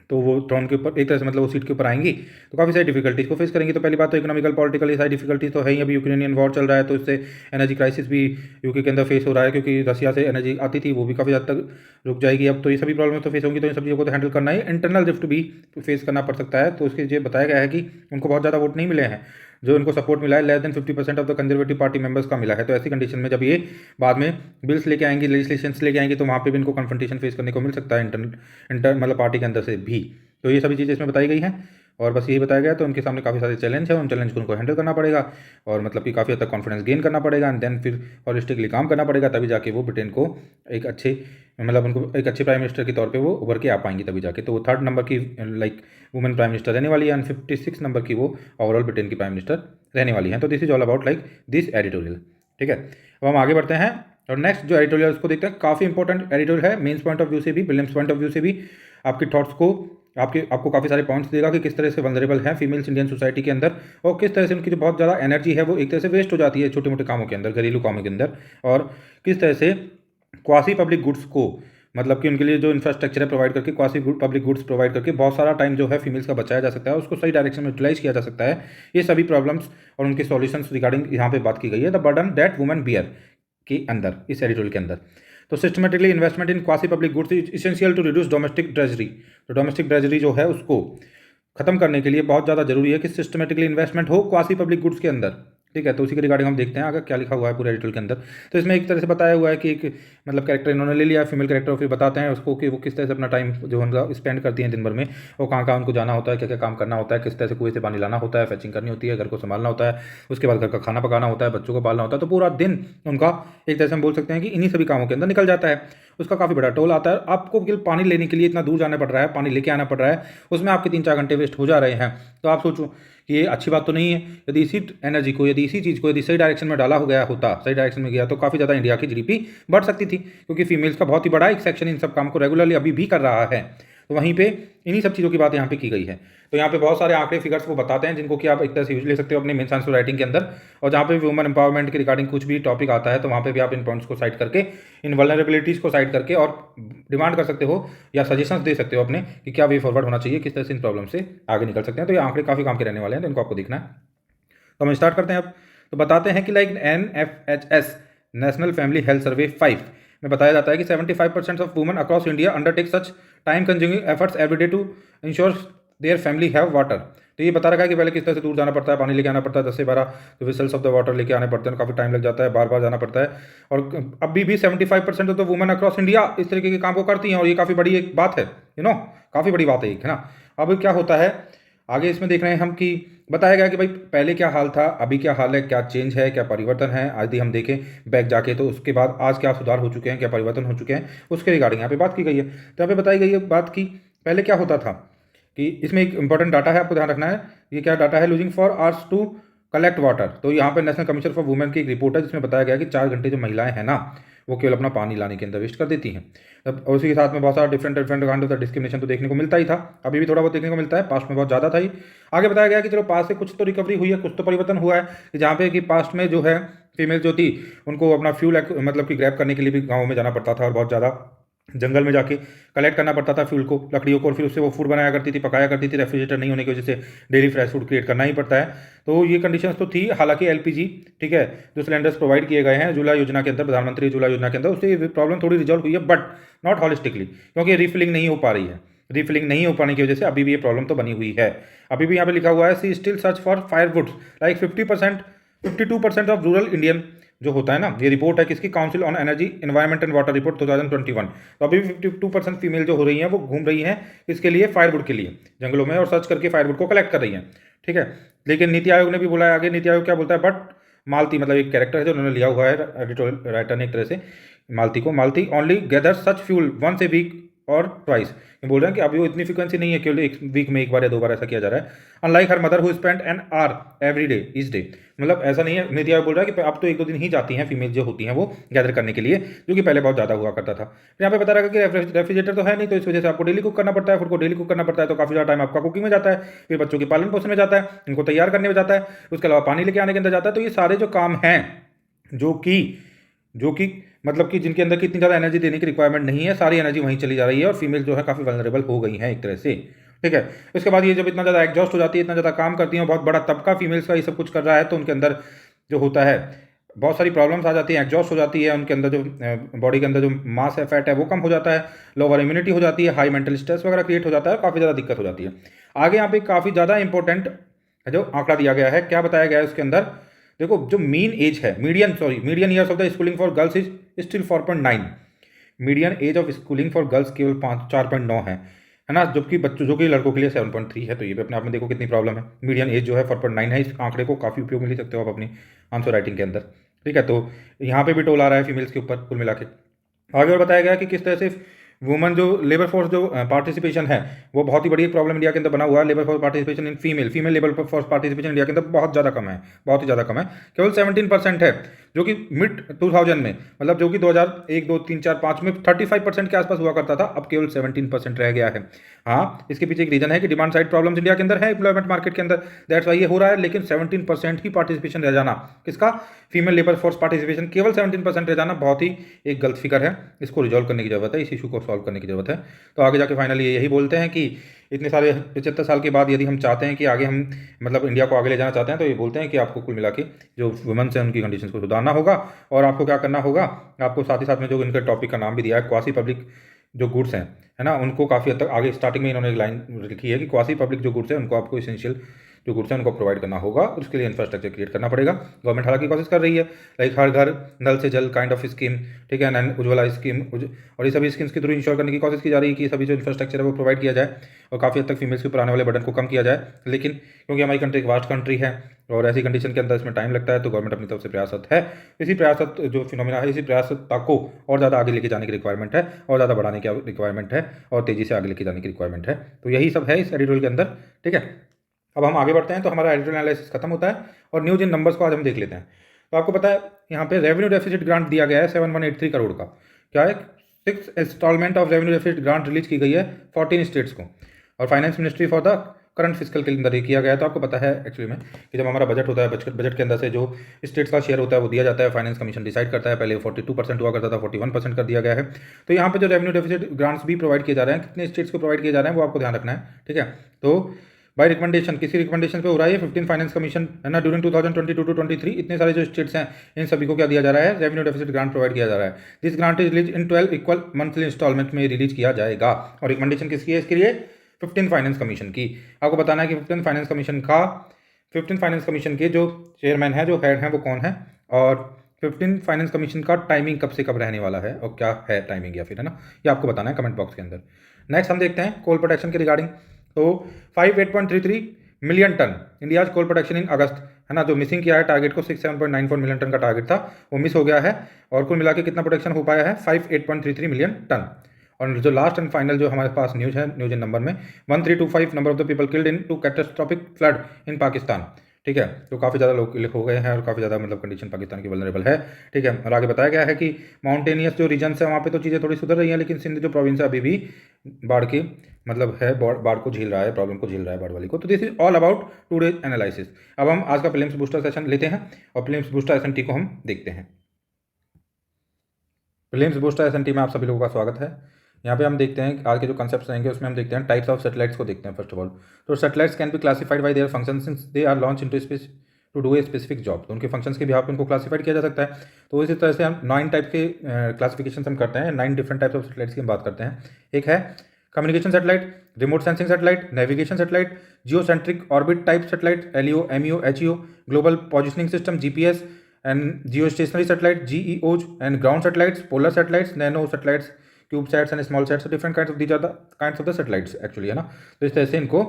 तो वो थ्रोन के ऊपर एक तरह से मतलब वो सीट के ऊपर आएंगी, तो काफ़ी सारी डिफिकल्टीज को फेस करेंगी। तो पहली बात तो इकोनॉमिकल पॉलिटिकल ये सारी डिफिकल्टीज तो है ही। अभी यूक्रेनियन वॉर चल रहा है, तो इससे एनर्जी क्राइसिस भी UK के अंदर फेस हो रहा है, क्योंकि रसिया से एनर्जी आती थी वो भी काफ़ी हद तक रुक जाएगी अब। तो ये सभी प्रॉब्लम तो फेस होंगी, तो इन सब चीज़ों को तो हैंडल करना ही, इंटरनल रिफ्ट भी फेस करना पड़ सकता है। तो उसके ये बताया गया है कि उनको बहुत ज़्यादा वोट नहीं मिले हैं, जो इनको सपोर्ट मिला है less than 50% of the conservative party members का मिला है। तो ऐसी कंडीशन में जब ये बाद में बिल्स लेके आएंगी, लेजिस्लेशंस लेके आएंगी, तो वहाँ पे भी इनको कन्फ्रंटेशन फेस करने को मिल सकता है इंटर मतलब पार्टी के अंदर से भी। तो ये सभी चीज़ें इसमें बताई गई हैं। और बस यही बताया गया। तो उनके सामने काफ़ी सारे चैलेंज है, उन चैलेंज को उनको हैंडल करना पड़ेगा और मतलब कि काफ़ी हद तक कॉन्फिडेंस गेन करना पड़ेगा एंड देन फिर हॉलिस्टिकली काम करना पड़ेगा, तभी जाके वो ब्रिटेन को एक अच्छे मतलब उनको एक अच्छे प्राइम मिनिस्टर के तौर पे वो उभर के आ पाएंगी तभी जाके। तो वो 3rd नंबर की लाइक वुमेन प्राइम मिनिस्टर रहने वाली है एंड 56 नंबर की वो ओवरऑल ब्रिटेन की प्राइम मिनिस्टर रहने वाली हैं। तो this is all about like this editorial. ठीक है, अब हम आगे बढ़ते हैं और नेक्स्ट जो एडिटोरियल उसको देखते हैं। काफ़ी इंपॉर्टेंट एडिटोरियल है, मेन्स पॉइंट ऑफ व्यू से भी, प्रीलिम्स पॉइंट ऑफ व्यू से भी आपके थॉट्स को आपको काफ़ी सारे पॉइंट्स देगा कि किस तरह से वल्नरेबल है फीमेल्स इंडियन सोसाइटी के अंदर और किस तरह से उनकी जो बहुत ज़्यादा एनर्जी है वो एक तरह से वेस्ट हो जाती है छोटे मोटे कामों के अंदर, घरेलू कामों के अंदर, और किस तरह से क्वासी पब्लिक गुड्स को मतलब कि उनके लिए जो इंफ्रास्ट्रक्चर है प्रोवाइड करके क्वासी पब्लिक गुड्स प्रोवाइड करके बहुत सारा टाइम जो है फीमेल्स का बचाया जा सकता है, उसको सही डायरेक्शन में यूटिलाइज किया जा सकता है। ये सभी प्रॉब्लम्स और उनके सॉल्यूशंस रिगार्डिंग यहाँ पे बात की गई है, the burden that women bear के अंदर, इस एडिटोरियल के अंदर। तो systematically investment in quasi public goods is essential to reduce domestic treasury. तो डोमेस्टिक ट्रेजरी जो है उसको खत्म करने के लिए बहुत ज़्यादा जरूरी है कि सिस्टमेटिकली इन्वेस्टमेंट हो क्वासी पब्लिक गुड्स के अंदर। ठीक है, तो उसी के रिगार्डिंग हम देखते हैं आगे क्या लिखा हुआ है पूरे एडिटोरियल के अंदर। तो इसमें एक तरह से बताया हुआ है कि एक मतलब कैरेक्टर इन्होंने ले लिया फीमेल कैरेक्टर और फिर बताते हैं उसको कि वो किस तरह से अपना टाइम जो उनका स्पेंड करती हैं दिन भर में, वो कहाँ कहाँ उनको जाना होता है, क्या क्या काम करना होता है, किस तरह से कुएं से पानी लाना होता है, फैचिंग करनी होती है, घर को संभालना होता है, उसके बाद घर का खाना पकाना होता है, बच्चों को पालना होता है। तो पूरा दिन उनका एक तरह से हम बोल सकते हैं कि इन्हीं सभी कामों के अंदर निकल जाता है। उसका काफ़ी बड़ा टोल आता है। आपको केवल पानी लेने के लिए इतना दूर जाना पड़ रहा है, पानी लेके आना पड़ रहा है, उसमें आपके 3-4 घंटे वेस्ट हो जा रहे हैं। तो आप सोचो कि ये अच्छी बात तो नहीं है। यदि इसी एनर्जी को, यदि इसी चीज़ को यदि सही डायरेक्शन में डाला हो गया होता, सही डायरेक्शन में गया तो काफ़ी ज़्यादा इंडिया की जीडीपी बढ़ सकती थी, क्योंकि फीमेल्स का बहुत ही बड़ा एक सेक्शन इन सब काम को रेगुलरली अभी भी कर रहा है। तो वहीं पे इन्हीं सब चीज़ों की बात यहाँ पे की गई है। तो यहाँ पे बहुत सारे आंकड़े फिगर्स वो बताते हैं जिनको कि आप एक तरह से यूज ले सकते हो अपने मेंस आंसर राइटिंग के अंदर, और जहाँ पे वुमेन एम्पावरमेंट के रिगार्डिंग कुछ भी टॉपिक आता है तो वहाँ पे भी आप इन पॉइंट्स को साइड करके, इन वल्नरेबिलिटीज़ को साइड करके और डिमांड कर सकते हो या सजेशंस दे सकते हो अपने कि क्या वे फॉरवर्ड होना चाहिए, किस तरह से इन प्रॉब्लम से आगे निकल सकते हैं। तो ये आंकड़े काफ़ी काम के रहने वाले हैं, तो इनको आपको देखना है। तो हम स्टार्ट करते हैं अब। तो बताते हैं कि like NFHS national family health survey 5 में बताया जाता है कि 75% of women across India undertake such time consuming efforts every day to ensure their family have water. तो ये बता रखा है कि पहले किस तरह से दूर जाना पड़ता है, पानी लेके आना पड़ता है, 10 से 12 जो विसल्स ऑफ द वाटर लेके आने पड़ते हैं, काफ़ी टाइम लग जाता है, बार बार जाना पड़ता है। और अभी भी 75% of the women across India इस तरीके के काम को करती हैं, और ये काफ़ी बड़ी एक बात है, काफ़ी बड़ी बात है एक, है ना। अब क्या होता है आगे इसमें देख रहे हैं हम कि बताया गया कि भाई पहले क्या हाल था, अभी क्या हाल है, क्या चेंज है, क्या परिवर्तन है, यदि हम देखें बैक जाके तो उसके बाद आज क्या सुधार हो चुके हैं, क्या परिवर्तन हो चुके हैं, उसके रिगार्डिंग यहाँ पे बात की गई है। तो यहाँ पे बताई गई है बात की पहले क्या होता था कि इसमें एक इंपॉर्टेंट डाटा है, आपको ध्यान रखना है। ये क्या डाटा है, losing four hours to collect water. तो यहाँ पे नेशनल कमीशन फॉर वुमेन की एक रिपोर्ट है जिसमें बताया गया कि 4 घंटे जो महिलाएं हैं ना वो केवल अपना पानी लाने के अंदर वेस्ट कर देती हैं। तब उसी के साथ में बहुत सारा डिफरेंट काइंड ऑफ डिस्क्रिमिनेशन तो देखने को मिलता ही था, अभी भी थोड़ा बहुत देखने को मिलता है, पास्ट में बहुत ज़्यादा था ही। आगे बताया गया कि चलो पास्ट से कुछ तो रिकवरी हुई है, कुछ तो परिवर्तन हुआ है कि जहाँ पे कि पास्ट में जो है फीमेल जो थी उनको अपना फ्यूल मतलब कि ग्रैब करने के लिए भी गाँव में जाना पड़ता था और बहुत ज़्यादा जंगल में जाके कलेक्ट करना पड़ता था फ्यूल को, लकड़ियों को, और फिर उससे वो फूड बनाया करती थी, पकाया करती थी। रेफ्रिजरेटर नहीं होने की वजह से डेली फ्रेश फूड क्रिएट करना ही पड़ता है। तो ये कंडीशंस तो थी। हालांकि एलपीजी, ठीक है, जो सिलेंडर्स प्रोवाइड किए गए हैं उज्ज्वला योजना के अंदर, प्रधानमंत्री उज्ज्वला योजना के अंदर, उससे प्रॉब्लम थोड़ी रिजॉल्व हुई है, बट नॉट हॉलिस्टिकली, क्योंकि रिफिलिंग नहीं हो पा रही है। रिफिलिंग नहीं हो पाने की वजह से अभी भी ये प्रॉब्लम तो बनी हुई है। अभी भी यहाँ पे लिखा हुआ है सी still search for firewoods like 52% of rural Indian जो होता है ना। ये रिपोर्ट है किसकी, council on energy environment and water report 2021। तो अभी भी 52% फीमेल जो हो रही हैं वो घूम रही हैं इसके लिए, फायरवुड के लिए जंगलों में, और सर्च करके फायरवुड को कलेक्ट कर रही हैं। ठीक है, लेकिन नीति आयोग ने भी बोला है आगे, नीति आयोग क्या बोलता है, बट मालती मतलब एक कैरेक्टर है जो उन्होंने लिया हुआ है एडिटोरियल राइटर ने एक तरह से, Malti only gather such fuel once a week और ट्वाइस। बोल रहे हैं कि अभी वो इतनी फ्रिक्वेंसी नहीं है, केवल एक वीक में 1 बार या 2 बार ऐसा किया जा रहा है। Unlike her mother who spend an hour every day each day, मतलब ऐसा नहीं है। नीति आयोग बोल रहा है कि अब तो 1-2 दिन ही जाती हैं फीमेल जो होती हैं वो गैदर करने के लिए, जो कि पहले बहुत ज़्यादा हुआ करता था। यहाँ पे बता रहा है कि रेफ्रिजरेटर तो है नहीं, तो इस वजह से आपको डेली कुक करना पड़ता है, फूड को डेली कुक करना पड़ता है, तो काफ़ी ज़्यादा टाइम आपका कुकिंग में जाता है, फिर बच्चों के पालन पोषण में जाता है, इनको तैयार करने में जाता है, उसके अलावा पानी लेके आने के अंदर जाता है। तो ये सारे जो काम हैं जो कि मतलब कि जिनके अंदर कितनी ज़्यादा एनर्जी देने की रिक्वायरमेंट नहीं है, सारी एनर्जी वहीं चली जा रही है और फीमेल जो है काफ़ी वल्नरेबल हो गई हैं एक तरह से। ठीक है, इसके बाद ये जब इतना ज़्यादा एग्जॉस्ट हो जाती है, इतना ज़्यादा काम करती हैं, बहुत बड़ा तबका फीमेल्स का ये सब कुछ कर रहा है, तो उनके अंदर जो होता है बहुत सारी प्रॉब्लम्स आ जाती हैं, एग्जॉस्ट हो जाती है, उनके अंदर जो बॉडी के अंदर जो मास है, फैट है, वो कम हो जाता है, लोअर इम्यूनिटी हो जाती है, हाई मेंटल स्ट्रेस वगैरह क्रिएट हो जाता है, काफ़ी ज़्यादा दिक्कत हो जाती है। आगे यहाँ पे काफ़ी ज़्यादा इंपॉर्टेंट जो आंकड़ा दिया गया है, क्या बताया गया है उसके अंदर, देखो जो मीन एज है, median years of the schooling for girls is still 4.9। Median age of schooling for girls केवल 4.9 है। है ना, जबकि बच्चों जो कि लड़कों के लिए 7.3 है। तो ये भी अपने आप में देखो कितनी प्रॉब्लम है। मीडियन एज जो है 4.9 है। इस आंकड़े को काफ़ी उपयोग में ले सकते हो आप अपनी आंसर राइटिंग के अंदर। ठीक है, तो यहाँ पे भी टोल आ रहा है फीमेल्स के ऊपर कुल मिला के। आगे और बताया गया कि किस तरह से वुमन जो लेबर फोर्स जो पार्टिसिपेशन है वो बहुत ही बड़ी प्रॉब्लम इंडिया के अंदर बना हुआ है। Labour force participation in female labour force participation India के अंदर बहुत ज़्यादा कम है, बहुत ही ज़्यादा कम है। केवल 17% है, जो कि मिड 2000 में, मतलब जो कि 2001, 2, 3, 4, 5 में 35% के आसपास हुआ करता था, अब केवल 17% रह गया है। हाँ, इसके पीछे एक रीजन है कि डिमांड साइड प्रॉब्लम्स इंडिया के अंदर है, एम्प्लॉयमेंट मार्केट के अंदर, दैट्स वाई ये हो रहा है। लेकिन 17% ही पार्टिसिपेशन रह जाना, किसका, फीमेल लेबर फोर्स पार्टिसिपेशन केवल 17% रह जाना बहुत ही एक गलत फिगर है। इसको रिजॉल्व करने की जरूरत है, इस इशू को सॉल्व करने की जरूरत है। तो आगे जाके फाइनली यही बोलते हैं कि इतने सारे 75 साल के बाद यदि हम चाहते हैं कि आगे हम मतलब इंडिया को आगे ले जाना चाहते हैं, तो ये बोलते हैं कि आपको कुल मिला के जो वुमेन्स हैं उनकी कंडीशंस को सुधारना होगा। और आपको क्या करना होगा, आपको साथ ही साथ में जो इनके टॉपिक का नाम भी दिया है, क्वासी पब्लिक जो गुड्स हैं, है ना, उनको काफ़ी हद तक आगे स्टार्टिंग में इन्होंने एक लाइन लिखी है कि क्वासी पब्लिक जो गुड्स है उनको आपको इसेंशियल जो गुड्स हैं उनको प्रोवाइड करना होगा, और उसके लिए इंफ्रास्ट्रक्चर क्रिएट करना पड़ेगा। गवर्नमेंट हालांकि कोशिश कर रही है, लाइक हर घर नल से जल काइंड ऑफ स्कीम, ठीक है, एंड उज्ज्वला स्कीम, और ये सभी स्कीम्स के थ्रू इंश्योर करने की कोशिश की जा रही है कि सभी जो इंफ्रास्ट्रक्चर है वो प्रोवाइड किया जाए और काफ़ी हद तक फीमेल्स के ऊपर आने वाले बर्डन को कम किया जाए। लेकिन क्योंकि हमारी कंट्री एक वास्ट कंट्री है और ऐसी कंडीशन के अंदर इसमें टाइम लगता है, तो गवर्नमेंट अपनी तरफ से प्रयासरत है। इसी प्रयासरत जो फिनोमिना है, इसी प्रयासरता को और ज़्यादा आगे लेके जाने की रिक्वायरमेंट है, और ज़्यादा बढ़ाने की रिक्वायरमेंट है, और तेज़ी से आगे लेके जाने की रिक्वायरमेंट है। तो यही सब है इस एडिटोरियल के अंदर। ठीक है, अब हम आगे बढ़ते हैं। तो हमारा एडिटोरियल एनालिसिस खत्म होता है और न्यूज इन नंबर्स को आज हम देख लेते हैं। तो आपको पता है यहाँ पे रेवेन्यू डेफिसिट ग्रांट दिया गया है 7183 करोड़ का। क्या है, 6 instalment of revenue deficit grant release की गई है 14 स्टेट्स को, और finance ministry for the current physical के अंदर ये किया गया है। तो आपको पता है एक्चुअली में कि जब हमारा बजट होता है, बजट के अंदर से जो स्टेट्स का शेयर होता है वो दिया जाता है, फाइनेंस कमीशन डिसाइड करता है। पहले 42% हुआ करता था, 41% कर दिया गया है। तो यहाँ पे जो रेवेन्यू डेफिसिट ग्रांट्स भी प्रोवाइड किए जा रहे हैं, कितने स्टेट्स को प्रोवाइड किए जा रहे हैं वो आपको ध्यान रखना है। ठीक है, तो बाय रिकमेंडेशन, किसी रिकमेंडेशन पे हो रहा है 15 फाइनेंस कमीशन, है ना, ड्यूरिंग 2022 टू 23 इतने सारे जो स्टेट्स हैं इन सभी को क्या दिया जा रहा है, रेवेन्यू डेफिसिट ग्रांट प्रोवाइड किया जा रहा है। This grant is release in 12 equal monthly instalment में रिलीज किया जाएगा। और रिकमेंडेशन किसकी है इसके लिए, 15 फाइनेंस कमीशन की। आपको बताना है कि 15 फाइनेंस कमीशन के जो चेयरमैन है, जो हेड हैं, वो कौन है, और 15 फाइनेंस कमीशन का टाइमिंग कब से कब रहने वाला है और क्या है टाइमिंग, या फिर, है ना, ये आपको बताना है कमेंट बॉक्स के अंदर। नेक्स्ट हम देखते हैं कोल प्रोटेक्शन के रिगार्डिंग। तो 58.33 million tonne India coal production in August, है ना, जो मिसिंग किया है टारगेट को, 67.94 मिलियन टन का टारगेट था वो मिस हो गया है। और कुल मिला के कितना प्रोडक्शन हो पाया है, 58.33 मिलियन टन। और जो लास्ट एंड फाइनल जो हमारे पास न्यूज़ है, न्यूज़ इन नंबर में 1325 number of the people killed in two catastrophic flood in Pakistan. ठीक है, तो काफ़ी ज़्यादा लोग हो गए हैं और काफ़ी ज़्यादा मतलब कंडीशन पाकिस्तान की वल्नरेबल है। ठीक है, और आगे बताया गया है कि माउंटेनियस जो रीजन्स है वहाँ पे तो चीज़ें थोड़ी सुधर रही हैं, लेकिन सिंध जो प्रोविंस है अभी भी बाढ़ की मतलब है, बाढ़ को झेल रहा है, प्रॉब्लम को झेल रहा है बाढ़ वाली को। तो this is all about today's analysis. अब हम आज का प्रीलिम्स बूस्टर सेशन लेते हैं और प्रीलिम्स बूस्टर एसएनटी को हम देखते हैं। प्रीलिम्स बूस्टर एसएनटी में आप सभी लोगों का स्वागत है। यहाँ पे हम देखते हैं आज के जो कंसेप्ट्स रहेंगे उसमें हम देखते हैं टाइप्स ऑफ सैटेलाइट्स को देखते हैं फर्स्ट ऑफ ऑल। तो satellites can be classified by their function since they are launch into space to do a specific job. तो उनके फंक्शंस के बिहाफ पे उनको क्लासिफाइड किया जा सकता है। तो इसी तरह से हम 9 टाइप के क्लासिफिकेशन हम करते हैं, 9 डिफरेंट टाइप्स ऑफ सैटेलाइट्स की हम बात करते हैं। एक है communication satellite, remote sensing satellite, navigation satellite, geocentric orbit type satellite, LEO, MEO, HEO, global positioning system GPS and geostationary satellite GEOs and ground satellites, polar satellites, nano satellites, CubeSats and small sats, different kinds of these are the kinds of the satellites actually, है ना। तो इस तरह से इनको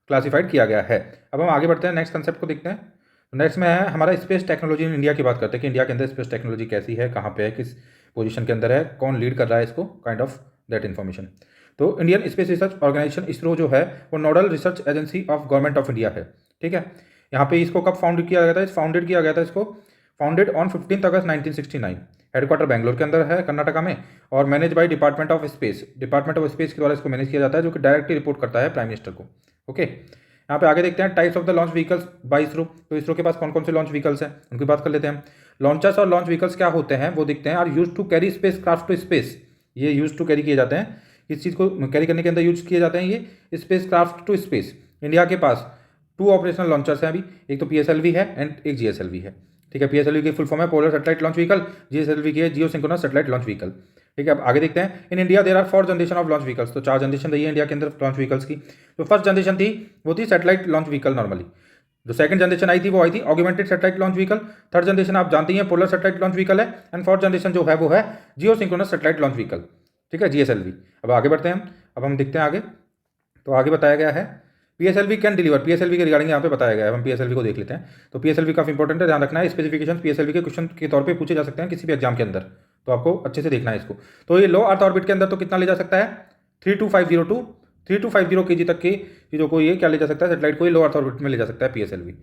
classified किया गया है। अब हम आगे बढ़ते हैं, नेक्स्ट कंसेप्ट को देखते हैं। नेक्स्ट में है हमारा स्पेस टेक्नोलॉजी इन इंडिया की बात करते हैं कि इंडिया के अंदर स्पेस टेक्नोलॉजी कैसी है, कहाँ पे है, किस पोजीशन के अंदर है, कौन लीड कर रहा है इसको, काइंड ऑफ दैट इन्फॉर्मेशन। तो Indian space research organisation ISRO जो है वो nodal research agency of government of India है। ठीक है, यहाँ पे इसको कब फाउंडेड किया गया था, फाउंडेड किया गया था इसको founded on 15 August 1969। Headquarter Bangalore के अंदर है, कर्नाटका में, और manage by department of space. Department of space के द्वारा इसको मैनेज किया जाता है, जो कि डायरेक्टली रिपोर्ट करता है प्राइम मिनिस्टर को। ओके, यहाँ पे आगे देखते हैं types of the launch vehicles by ISRO. तो इसरो के पास कौन कौन से लॉन्च व्हीकल्स हैं उनकी बात कर लेते हैं। लॉन्चर्स और लॉन्च व्हीकल्स क्या होते हैं वो देखते हैं। Are use to carry spacecraft to space, ये यूज टू कैरी किए जाते हैं, इस चीज़ को कैरी करने के अंदर यूज किए जाते हैं ये spacecraft to space. India के पास 2 ऑपरेशनल लॉन्चर्स हैं अभी, एक तो PSLV है एंड एक GSLV है। ठीक है, PSLV की फुल फॉर्म है polar satellite launch vehicle, GSLV की है geosynchronous satellite launch vehicle. ठीक है, अब आगे देखते हैं। In India there are 4 generation of launch vehicles. तो 4 जनरेशन रही है इंडिया के अंदर लॉन्च व्हीकल्स की। जो फर्स्ट जनरेशन थी वो थी सैटेलाइट लॉन्च व्हीकल नॉर्मली। जो सेकंड जनरेशन आई थी वो आई थी augmented satellite launch vehicle. Third generation आप जानते हैं पोलर सैटेलाइट लॉन्च व्हीकल है, एंड फोर्थ जनरेशन जो है वो है geosynchronous satellite launch vehicle. ठीक है, GSLV। अब आगे बढ़ते हैं अब हम देखते हैं आगे तो आगे बताया गया है PSLV कैन डिलीवर, PSLV के रिगार्डिंग यहाँ पे बताया गया है। हम PSLV को देख लेते हैं। तो PSLV काफ़ी इंपॉर्टेंट है, ध्यान रखना है। स्पेसिफिकेशन PSLV के क्वेश्चन के तौर पे पूछे जा सकते हैं किसी भी एग्जाम के अंदर, तो आपको अच्छे से देखना है इसको। तो ये लो अर्थ ऑर्बिट के अंदर तो कितना ले जा सकता है 3250 kg तक की चीज़ों को ये क्या ले जा सकता है, सेटेलाइट को ये लो अर्थ ऑर्बिट में ले जा सकता है PSLV।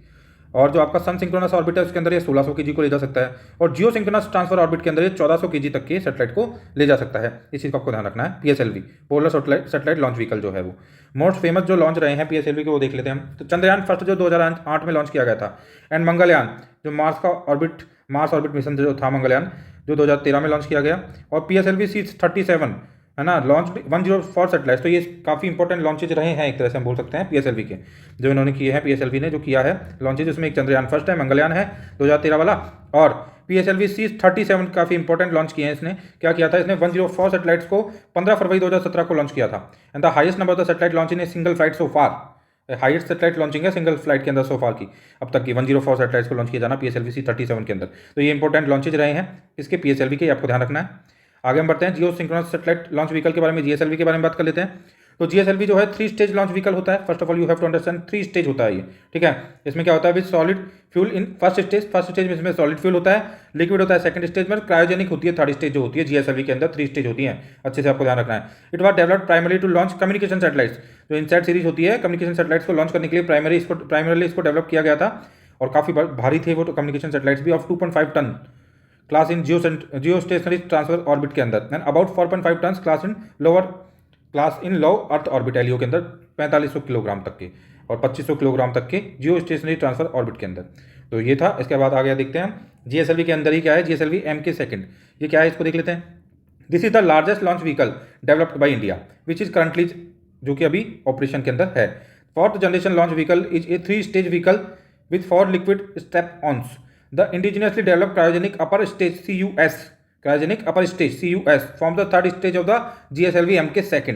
और जो आपका सन सिंक्रोनस ऑर्बिट है उसके अंदर ये 1600 kg को ले जा सकता है, और जियो सिंक्रोनस ट्रांसफर ऑर्बिट के अंदर ये 1400 kg तक के सेटेलाइट को ले जा सकता है। इस चीज़ को आपको ध्यान रखना है। PSLV polar satellite launch vehicle जो है वो मोस्ट फेमस जो लॉन्च रहे हैं PSLV के वो देख लेते हैं हम। तो चंद्रयान फर्स्ट जो 2008 में लॉन्च किया गया था, एंड मंगलयान जो मार्स ऑर्बिट मिशन जो था मंगलयान जो 2013 में लॉन्च किया गया, और PSLV C-37 है ना लॉन्च 104 सेटेलाइट। तो ये काफ़ी इंपॉर्टेंट लॉन्चेज रहे हैं एक तरह से हम बोल सकते हैं PSLV के, जो इन्होंने किए हैं। PSLV ने जो किया है लॉन्चेज, उसमें एक चंद्रयान फर्स्ट है, मंगलयान है 2013 वाला, और PSLV C-37 काफ़ी इंपॉर्टेंट लॉन्च किए हैं इसने। क्या किया था इसने 104 सेटेलाइट्स को 15 फरवरी 2017 को लॉन्च किया था, and the highest number of the satellite launch in a single flight so far. Highest satellite launching है सिंगल फ्लाइट के अंदर सो फार की अब तक की 104 सेटेलाइट्स को लॉन्च किया जाना PSLV C-37 के अंदर। तो ये इंपॉर्टेंट लॉन्चेज रहे हैं इसके PSLV के, आपको ध्यान रखना है। आगे हम बढ़ते हैं जियो सिंक्रोनस सेटेलाइट लॉन्च व्हीकल के बारे में, GSLV के बारे में बात कर लेते हैं। तो GSLV जो है 3 स्टेज लॉन्च व्हीकल होता है। First of all you have to understand 3 stage होता है ये, ठीक है। इसमें क्या होता है with solid fuel in first stage में इसमें सॉलिड फ्यूल होता है, लिक्विड होता है सेकंड स्टेज में, क्रायोजेनिक होती है थर्ड स्टेज जो होती है। GSLV के अंदर 3 स्टेज होती है, अच्छे से आपको ध्यान रखना है। It was developed primary to launch communication satellites, जो इनसैट सीरीज होती है कम्युनिकेशन सेटेलाइट्स को लॉन्च करने के लिए प्राइमरली इसको डेवलप किया गया था, और काफ़ी भारी थे वो कम्युनिकेशन सेटेलाइट्स भी, of 2.5 ton class in geostationary transfer orbit के अंदर, and about 4.5 ton class in low earth orbit LEO के अंदर 4500 किलोग्राम तक के, और 2500 किलोग्राम तक के जियो स्टेशनरी ट्रांसफर ऑर्बिट के अंदर। तो ये था। इसके बाद आगे देखते हैं GSLV के अंदर ही क्या है, GSLV MK2, ये क्या है इसको देख लेते हैं। This is the largest launch vehicle developed by India which is currently, जो कि अभी ऑपरेशन के अंदर है। Fourth generation launch vehicle is a 3 stage vehicle with 4 liquid strap ons. The indigenously developed cryogenic upper stage CUS forms the third stage of the GSLV MK2,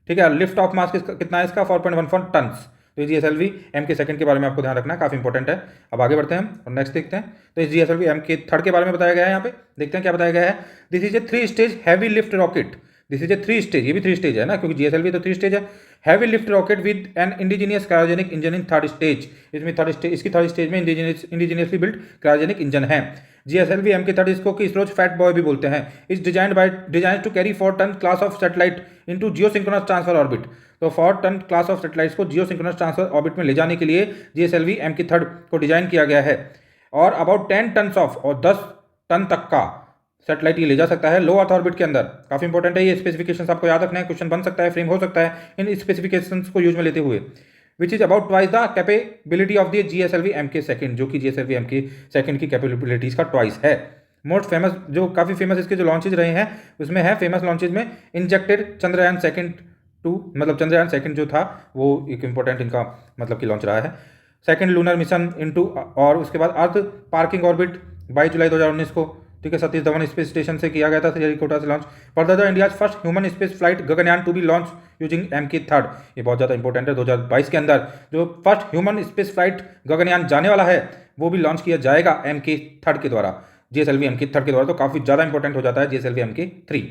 ठीक है। Lift of mass कितना है इसका 4.14 turns. तो GSLV MK2 के बारे में आपको ध्यान रखना है, काफ़ी इंपॉर्टेंट है। अब आगे बढ़ते हैं और नेक्स्ट देखते हैं। तो इस GSLV MK3 के बारे में बताया गया है, यहाँ पे देखते हैं क्या बताया गया है। This is a 3 stage heavy lift rocket, this is a 3 stage, ये भी 3 स्टेज है ना, क्योंकि GSLV तो 3 स्टेज है। Heavy lift rocket with N indigenous cryogenic engine in third stage, इसमें इसकी थर्ड स्टेज में इंडिजीनियसली बिल्ट क्रायोजेनिक इंजन है। GSLV MK3 इसको इसरोज फैट बॉय भी बोलते हैं। Is design to carry 4 ton class of satellite into geosynchronous transfer orbit. तो 4 ton class of satellites को जियो सिंक्रोनस ट्रांसफर ऑर्बिट में ले जाने के लिए GSLV MK3 को डिजाइन किया गया है, और अबाउट 10 टन ऑफ, और 10 टन तक का सेटेलाइट ये ले जा सकता है लो अर्थ ऑर्बिट के अंदर। काफी इंपॉर्टेंट है ये स्पेसिफिकेशंस, आपको याद रखना है, क्वेश्चन बन सकता है, फ्रेम हो सकता है इन स्पेसिफिकेशंस को यूज में लेते हुए। Which is about twice the capability of the GSLV MK2, जो कि GSLV MK2 की कैपेबिलिटीज का ट्वाइस है। मोस्ट फेमस जो काफ़ी फेमस इसके जो लॉन्चेज रहे हैं उसमें है, फेमस लॉन्चेज में इंजेक्टेड चंद्रयान सेकंड 2, मतलब चंद्रयान सेकंड जो था वो एक इंपॉर्टेंट इनका मतलब कि लॉन्च रहा है। सेकंड लूनर मिशन इनटू, और उसके बाद अर्थ पार्किंग ऑर्बिट 22 जुलाई 2019 को, ठीक है, सतीश धवन स्पेस स्टेशन से किया गया था, श्रीहरिकोटा से launch. Further India first human space flight Gaganyaan to be launch using MK3, ये बहुत ज़्यादा इंपॉर्टेंट है। 2022 के अंदर जो first human space flight Gaganyaan जाने वाला है वो भी लॉन्च किया जाएगा MK3 के द्वारा, GSLV MK3 के द्वारा। तो काफ़ी ज़्यादा इंपॉर्टेंट हो जाता है GSLV MK3।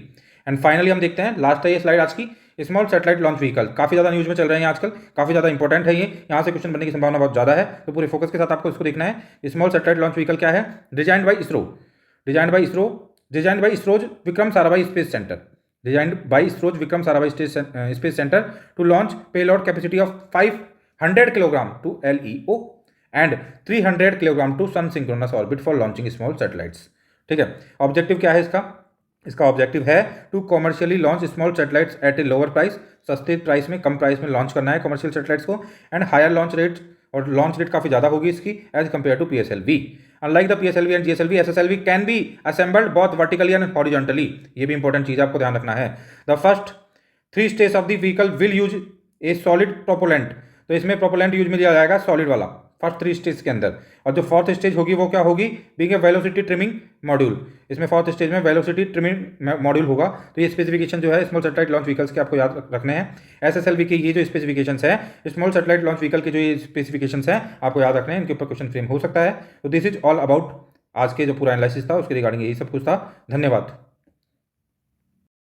एंड फाइनली हम देखते हैं, लास्ट है ये स्लाइड आज की, स्मॉल सैटेलाइट लॉन्च व्हीकल। काफ़ी ज़्यादा न्यूज़ में चल रहे हैं आजकल, काफ़ी ज़्यादा इंपॉर्टेंट है ये, यहाँ से क्वेश्चन बनने की संभावना बहुत ज़्यादा है, तो पूरे फोकस के साथ आपको इसको देखना है। स्मॉल सैटेलाइट लॉन्च व्हीकल क्या है? Designed by ISRO's Vikram Sarabhai space centre to launch payload capacity of 500 kilogram to LEO and 300 kilogram to sun synchronous orbit for launching small satellites, ठीक है। ऑब्जेक्टिव क्या है इसका ऑब्जेक्टिव है to commercially launch small satellites at a lower price, सस्ते price में, कम price में लॉन्च करना है कमर्शियल सैटेलाइट्स को, एंड हायर लॉन्च रेट, और लॉन्च रेट काफ़ी ज़्यादा होगी इसकी edge compare to PSLV। Unlike the PSLV and GSLV, SSLV can be assembled both vertically and horizontally, ये भी इंपॉर्टेंट चीज़ आपको ध्यान रखना है। The first 3 stage of the vehicle will use a solid propellant, तो इसमें प्रोपोलेंट यूज में लिया जाएगा सॉलिड वाला फर्स्ट 3 स्टेज के अंदर। और जो 4th स्टेज होगी वो क्या होगी? Being a velocity trimming module, इसमें 4th स्टेज में वेलोसिटी ट्रिमिंग मॉड्यूल होगा। तो ये स्पेसिफिकेशन जो है स्मॉल सैटेलाइट लॉन्च व्हीकल्स के आपको याद रखने हैं। SSLV के ये जो स्पेसिफिकेशंस है, स्मॉल सैटेलाइट लॉन्च व्हीकल के जो ये स्पेसिफिकेशंस हैं आपको याद रखने हैं, इनके ऊपर क्वेश्चन फ्रेम हो सकता है। तो दिस इज ऑल अबाउट आज के जो पूरा एनालिसिस था उसके रिगार्डिंग यही सब कुछ था। धन्यवाद।